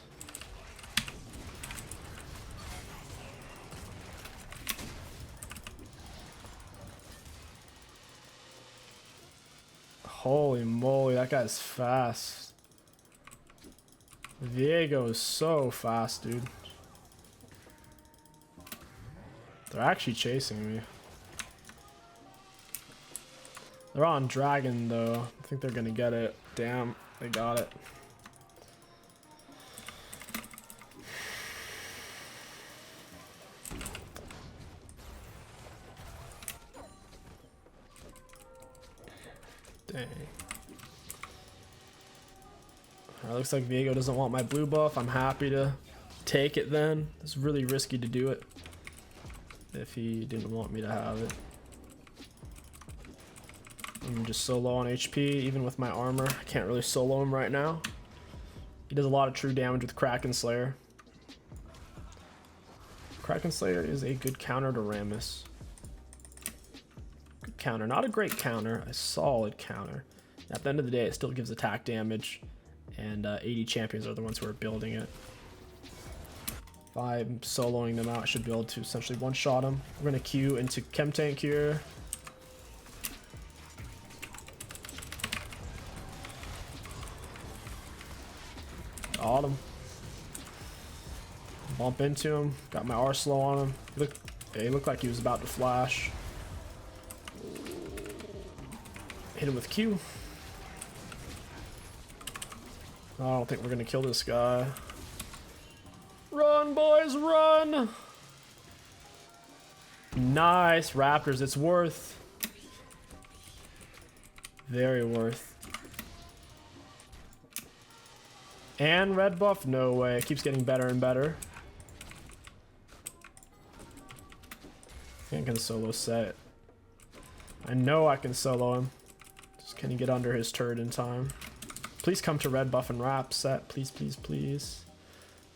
Holy moly, that guy's fast. Viego is so fast, dude. They're actually chasing me. They're on Dragon, though. I think they're gonna get it. Damn, they got it. Dang. Alright, looks like Viego doesn't want my blue buff. I'm happy to take it then. It's really risky to do it if he didn't want me to have it. I'm just so low on HP, even with my armor. I can't really solo him right now. He does a lot of true damage with Kraken Slayer. Kraken Slayer is a good counter to Rammus. Good counter. Not a great counter, a solid counter. At the end of the day, it still gives attack damage, and 80 champions are the ones who are building it. If I'm soloing them out, I should be able to essentially one-shot them. We're going to queue into Chem Tank here. Got him. Bump into him. Got my R slow on him. He looked like he was about to flash. Hit him with Q. I don't think we're gonna kill this guy. Run, boys, run! Nice, Raptors. It's worth. Very worth. And red buff? No way. It keeps getting better and better. I think I can solo set. I know I can solo him. Just can he get under his turret in time? Please come to red buff and wrap set. Please, please, please.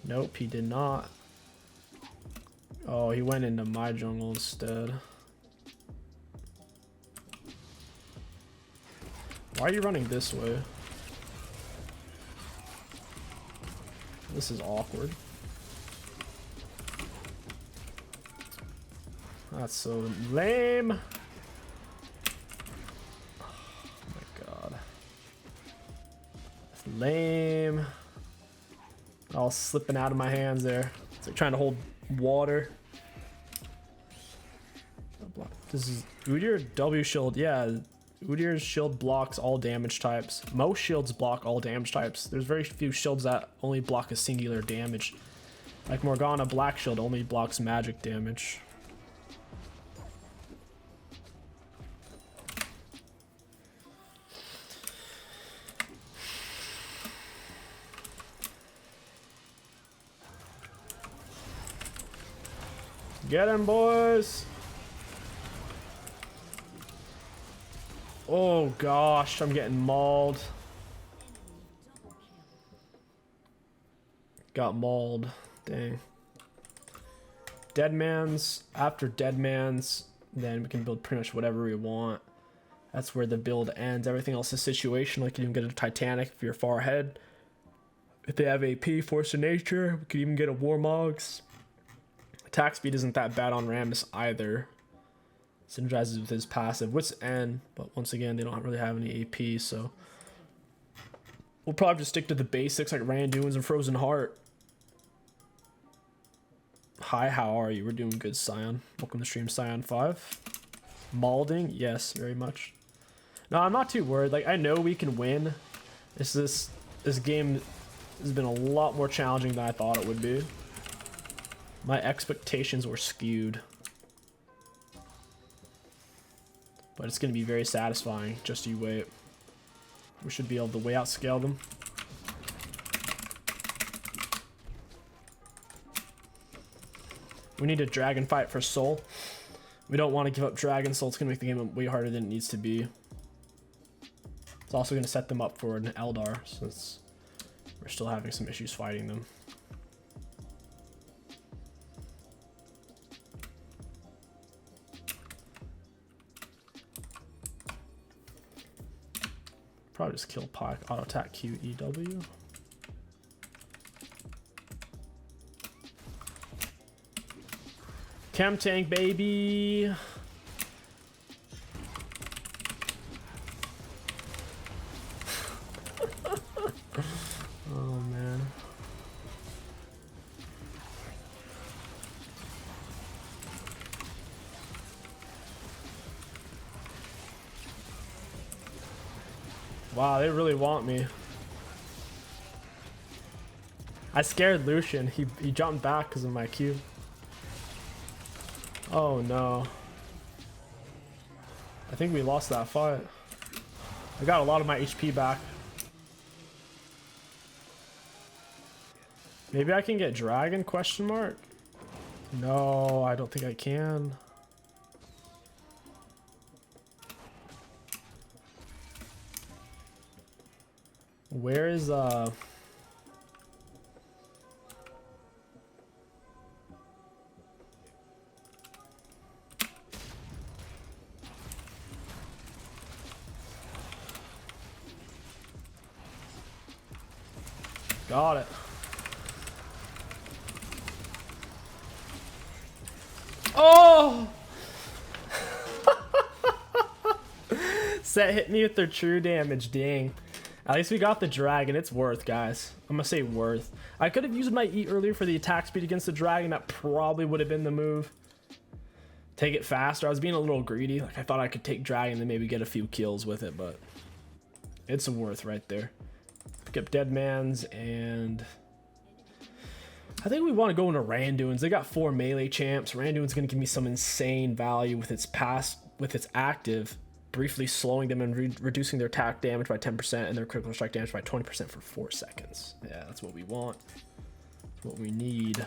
Nope, he did not. Oh, he went into my jungle instead. Why are you running this way? This is awkward. That's so lame. Oh my god. That's lame. All slipping out of my hands there. It's like trying to hold water. This is Udyr W shield. Yeah, Udyr's shield blocks all damage types. Most shields block all damage types. There's very few shields that only block a singular damage. Like Morgana Black Shield only blocks magic damage. Get him, boys! Oh gosh, I'm getting mauled. Got mauled. Dang. Deadman's. After Deadman's, then we can build pretty much whatever we want. That's where the build ends. Everything else is situational. You can even get a Titanic if you're far ahead. If they have AP, Force of Nature, we could even get a Warmogs. Attack speed isn't that bad on Rammus either. Synergizes with his passive. What's N? But once again, they don't really have any AP, so we'll probably just stick to the basics like Randuin's and Frozen Heart. Hi, how are you? We're doing good, Scion. Welcome to stream, Scion5. Malding? Yes, very much. No, I'm not too worried. Like, I know we can win. This game has been a lot more challenging than I thought it would be. My expectations were skewed. But it's going to be very satisfying. Just you wait. We should be able to way outscale them. We need a dragon fight for soul. We don't want to give up dragon soul. It's going to make the game way harder than it needs to be. It's also going to set them up for an Eldar, since we're still having some issues fighting them. Probably just kill Pike, auto attack 𝐒𝐻𝐂𝐈. Chem tank, baby. Oh man. Wow, they really want me. I scared Lucian. He jumped back because of my Q. Oh no. I think we lost that fight. I got a lot of my HP back. Maybe I can get dragon, question mark? No, I don't think I can. Where is got it. Oh! Set hit me with their true damage, dang. At least we got the dragon. It's worth, guys. I'm gonna say worth. I could have used my E earlier for the attack speed against the dragon. That probably would have been the move. Take it faster. I was being a little greedy. Like, I thought I could take dragon and maybe get a few kills with it, but it's a worth right there. Pick up Deadman's, and I think we want to go into Randuin's. They got 4 melee champs. Randuin's gonna give me some insane value with its active, briefly slowing them and reducing their attack damage by 10% and their critical strike damage by 20% for 4 seconds. Yeah, that's what we want. That's what we need.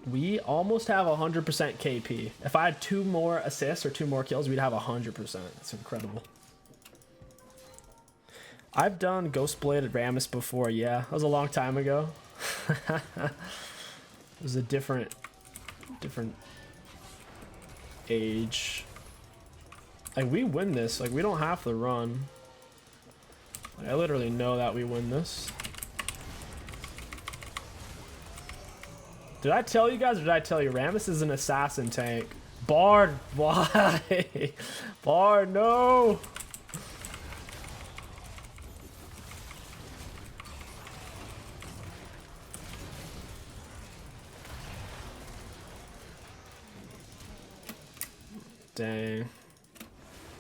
We almost have 100% KP. If I had 2 more assists or 2 more kills, we'd have 100%. It's incredible. I've done Ghost Bladed Rammus before, yeah. That was a long time ago. It was a different age. Like, we win this. Like, we don't have to run. Like, I literally know that we win this. Did I tell you guys, or did I tell you Rammus is an assassin tank? Bard, why? Bard, no! Dang.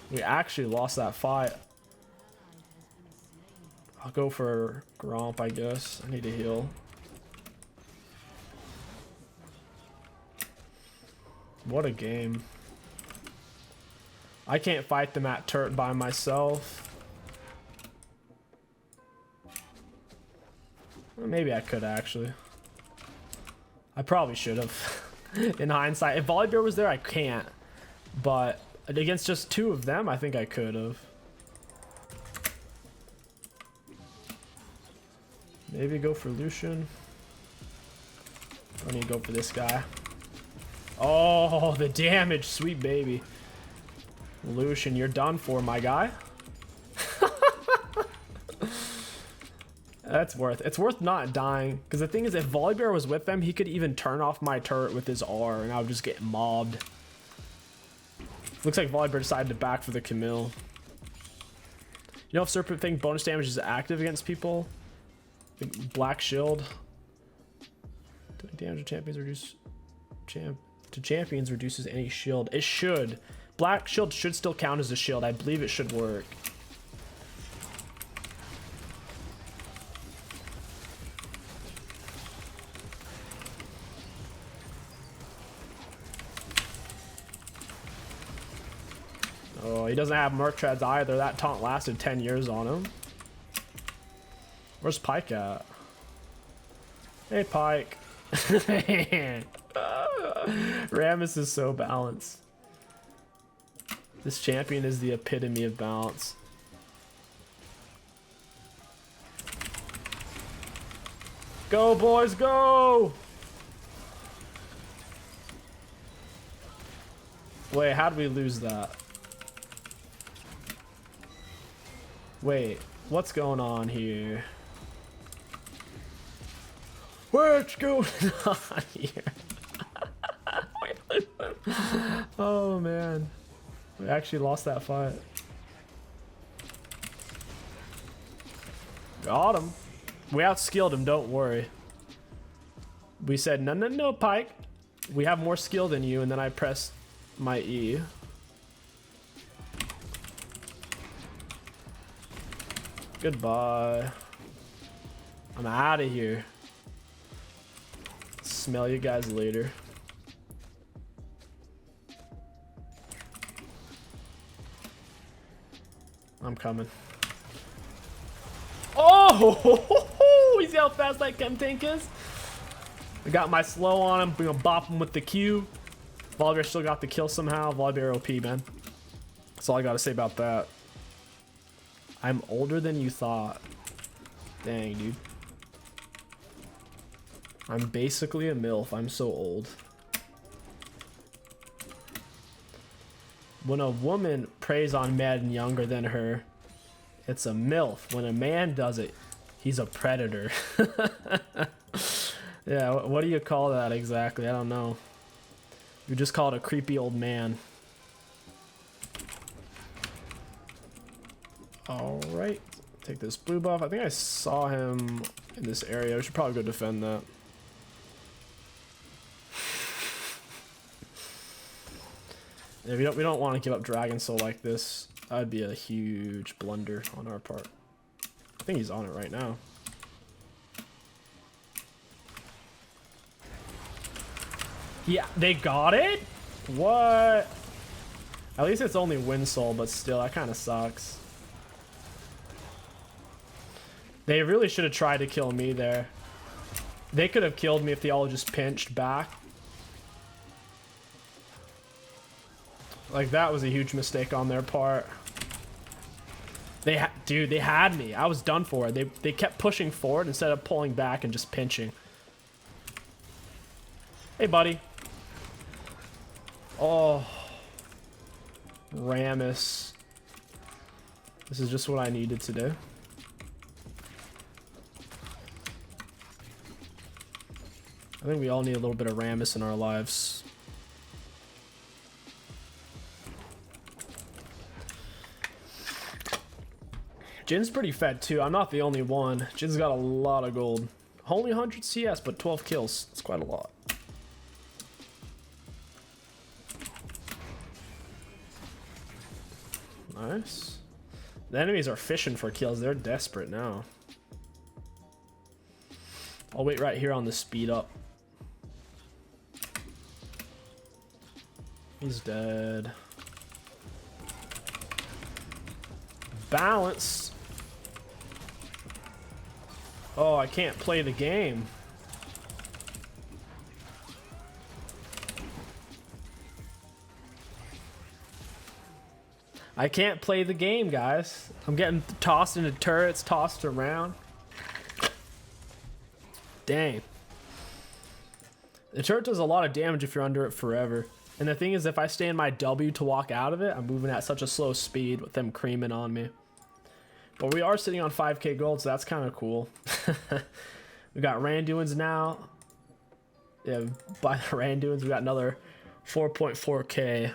We actually lost that fight. I'll go for Gromp, I guess. I need to heal. What a game. I can't fight them at turret by myself. Well, maybe I could actually. I probably should have. In hindsight. If Volibear was there, I can't. But against just 2 of them, I think I could have. Maybe go for Lucian. I need to go for this guy. Oh, the damage, sweet baby. Lucian, you're done for, my guy. That's worth. It's worth not dying, because the thing is, if Volibear was with them, he could even turn off my turret with his R, and I would just get mobbed. Looks like Volibear decided to back for the Camille. You know, if Serpent Fang bonus damage is active against people, Black Shield. Damage to champions reduces any shield. It should. Black Shield should still count as a shield. I believe it should work. Oh, he doesn't have Mertreads either. That taunt lasted 10 years on him. Where's Pyke at? Hey, Pyke. Rammus is so balanced. This champion is the epitome of balance. Go, boys, go! Wait, how did we lose that? Wait, what's going on here? What's going on here? Oh man, we actually lost that fight. Got him. We outskilled him, don't worry. We said no no no, Pyke, we have more skill than you, and then I pressed my E. Goodbye. I'm out of here. Smell you guys later. I'm coming. Oh! You see how fast that chem tank is? I got my slow on him. We're gonna bop him with the Q. Volibear still got the kill somehow. Volibear OP, man. That's all I gotta say about that. I'm older than you thought. Dang, dude. I'm basically a MILF. I'm so old. When a woman preys on men younger than her, it's a MILF. When a man does it, he's a predator. Yeah, what do you call that exactly? I don't know. You just call it a creepy old man. Alright, take this blue buff. I think I saw him in this area. We should probably go defend that. Yeah, we don't want to give up Dragon Soul like this. That would be a huge blunder on our part. I think he's on it right now. Yeah, they got it? What? At least it's only Wind Soul, but still, that kind of sucks. They really should have tried to kill me there. They could have killed me if they all just pinched back. Like, that was a huge mistake on their part. Dude, they had me. I was done for. They kept pushing forward instead of pulling back and just pinching. Hey, buddy. Oh. Rammus. This is just what I needed to do. I think we all need a little bit of Rammus in our lives. Jin's pretty fed too. I'm not the only one. Jin's got a lot of gold. Only 100 CS, but 12 kills. It's quite a lot. Nice. The enemies are fishing for kills. They're desperate now. I'll wait right here on the speed up. He's dead. Balance. Oh, I can't play the game. I can't play the game, guys. I'm getting tossed into turrets, tossed around. Dang. The turret does a lot of damage if you're under it forever. And the thing is, if I stay in my W to walk out of it, I'm moving at such a slow speed with them creaming on me. But we are sitting on 5k gold, so that's kind of cool. We got Randuins now. Yeah, by the Randuins, we got another 4.4k.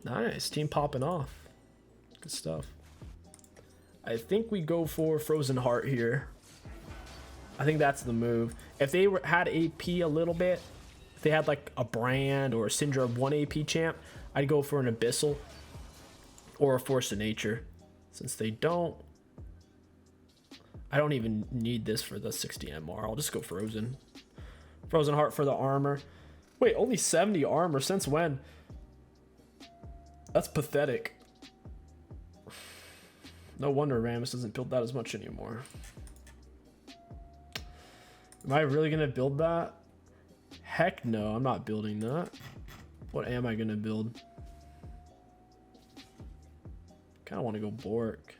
Nice, team popping off. Good stuff. I think we go for Frozen Heart here. I think that's the move. If they had AP a little bit, if they had like a Brand or a Syndra 1 AP champ, I'd go for an Abyssal or a Force of Nature. Since they don't, I don't even need this for the 60 MR. I'll just go Frozen. Frozen Heart for the armor. Wait, only 70 armor? Since when? That's pathetic. No wonder Rammus doesn't build that as much anymore. Am I really gonna build that? Heck no, I'm not building that. What am I gonna build? Kinda wanna go Bork.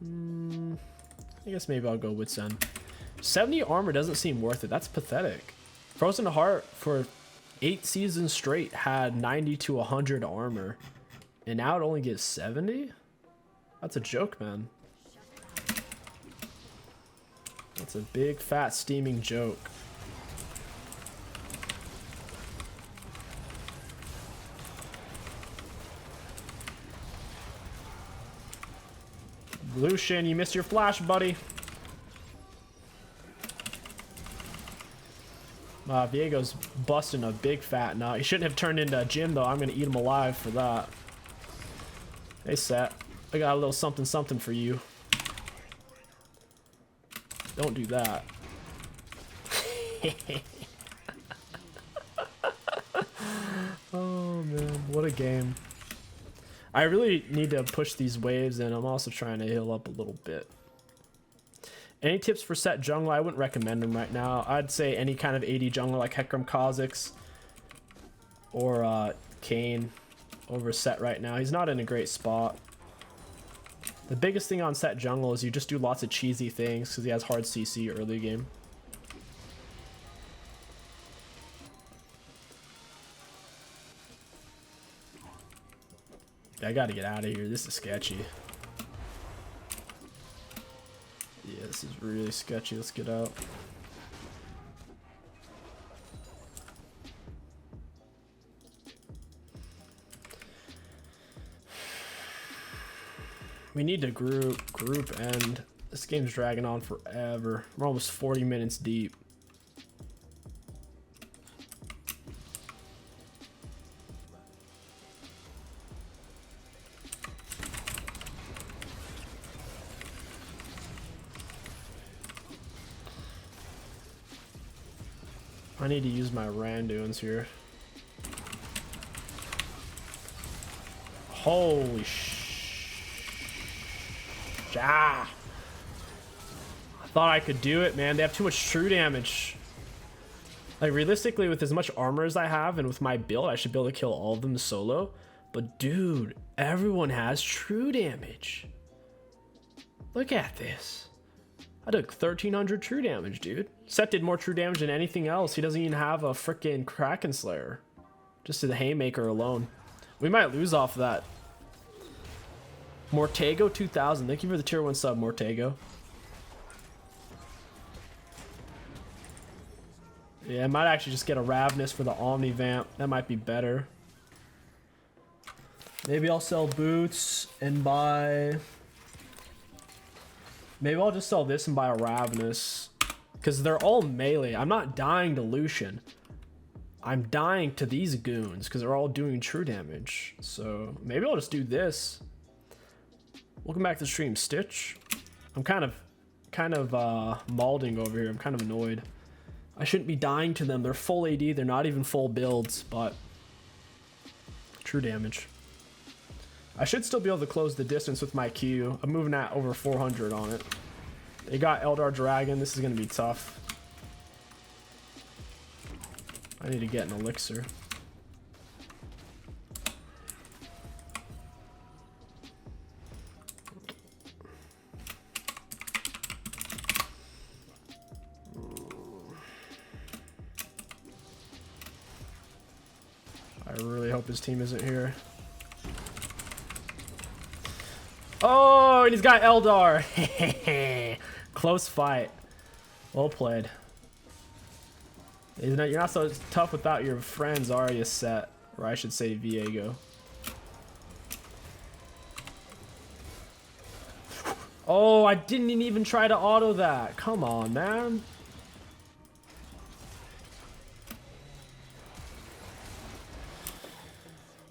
I guess maybe I'll go Wit's End. 70 armor doesn't seem worth it. That's pathetic. Frozen Heart for 8 seasons straight had 90 to 100 armor. And now it only gets 70? That's a joke, man. That's a big, fat, steaming joke. Lucian, you missed your flash, buddy. Viego's busting a big fat nut. He shouldn't have turned into a Jim, though. I'm going to eat him alive for that. Hey, Set. I got a little something something for you. Don't do that. Oh, man. What a game. I really need to push these waves, and I'm also trying to heal up a little bit. Any tips for Set jungle? I wouldn't recommend him right now. I'd say any kind of AD jungler like 𝐒𝐿𝐻𝐿 or Kayn over Set right now. He's not in a great spot. The biggest thing on Set jungle is you just do lots of cheesy things because he has hard CC early game. I gotta get out of here. This is sketchy. Yeah, this is really sketchy. Let's get out. We need to group end. This game's dragging on forever. We're almost 40 minutes deep. I need to use my Randuins here. Holy ah. I thought I could do it, man. They have too much true damage. Like, realistically, with as much armor as I have and with my build, I should be able to kill all of them solo. But dude, everyone has true damage. Look at this. I took 1300 true damage, dude. Set did more true damage than anything else. He doesn't even have a freaking Kraken Slayer. Just to the Haymaker alone. We might lose off of that. Mortego 2000. Thank you for the tier 1 sub, Mortego. Yeah, I might actually just get a Ravenous for the Omni Vamp. That might be better. Maybe I'll sell boots and buy... Maybe I'll just sell this and buy a Ravenous. Because they're all melee. I'm not dying to Lucian. I'm dying to these goons because they're all doing true damage. So maybe I'll just do this. Welcome back to the stream, Stitch. I'm kind of malding over here. I'm kind of annoyed. I shouldn't be dying to them. They're full AD. They're not even full builds, but true damage. I should still be able to close the distance with my Q. I'm moving at over 400 on it. They got Eldar Dragon. This is going to be tough. I need to get an elixir. I really hope his team isn't here. Oh, and he's got Eldar. Close fight. Well played. You're not so tough without your friends, are you, Set? Or I should say Viego. Oh, I didn't even try to auto that. Come on, man.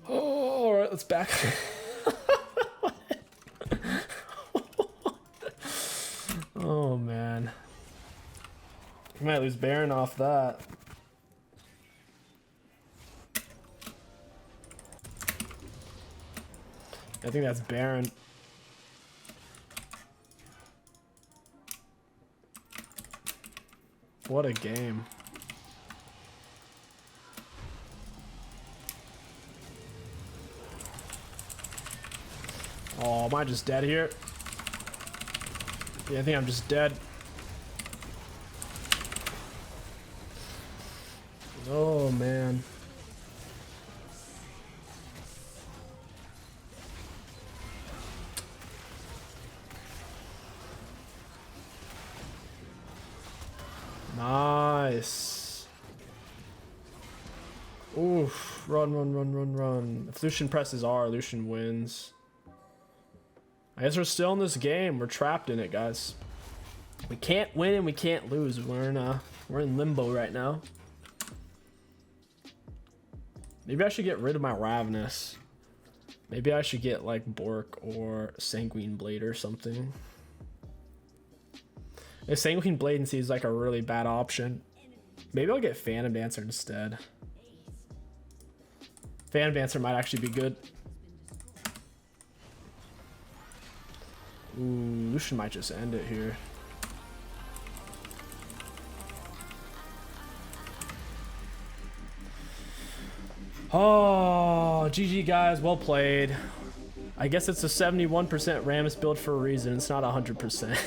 Oh, all right, let's back. Oh, man. We might lose Baron off that. I think that's Baron. What a game. Oh, am I just dead here? Yeah, I think I'm just dead. Oh, man. Nice. Oof. Run, run, run, run, run. If Lucian presses R, Lucian wins. I guess we're still in this game. We're trapped in it, guys. We can't win and we can't lose. We're in limbo right now. Maybe I should get rid of my Ravenous. Maybe I should get like Bork or Sanguine Blade or something. If Sanguine Blade seems like a really bad option, maybe I'll get Phantom Dancer instead. Phantom Dancer might actually be good. Ooh, Lucian might just end it here. Oh, GG guys, well played. I guess it's a 71% Rammus build for a reason. It's not 100%.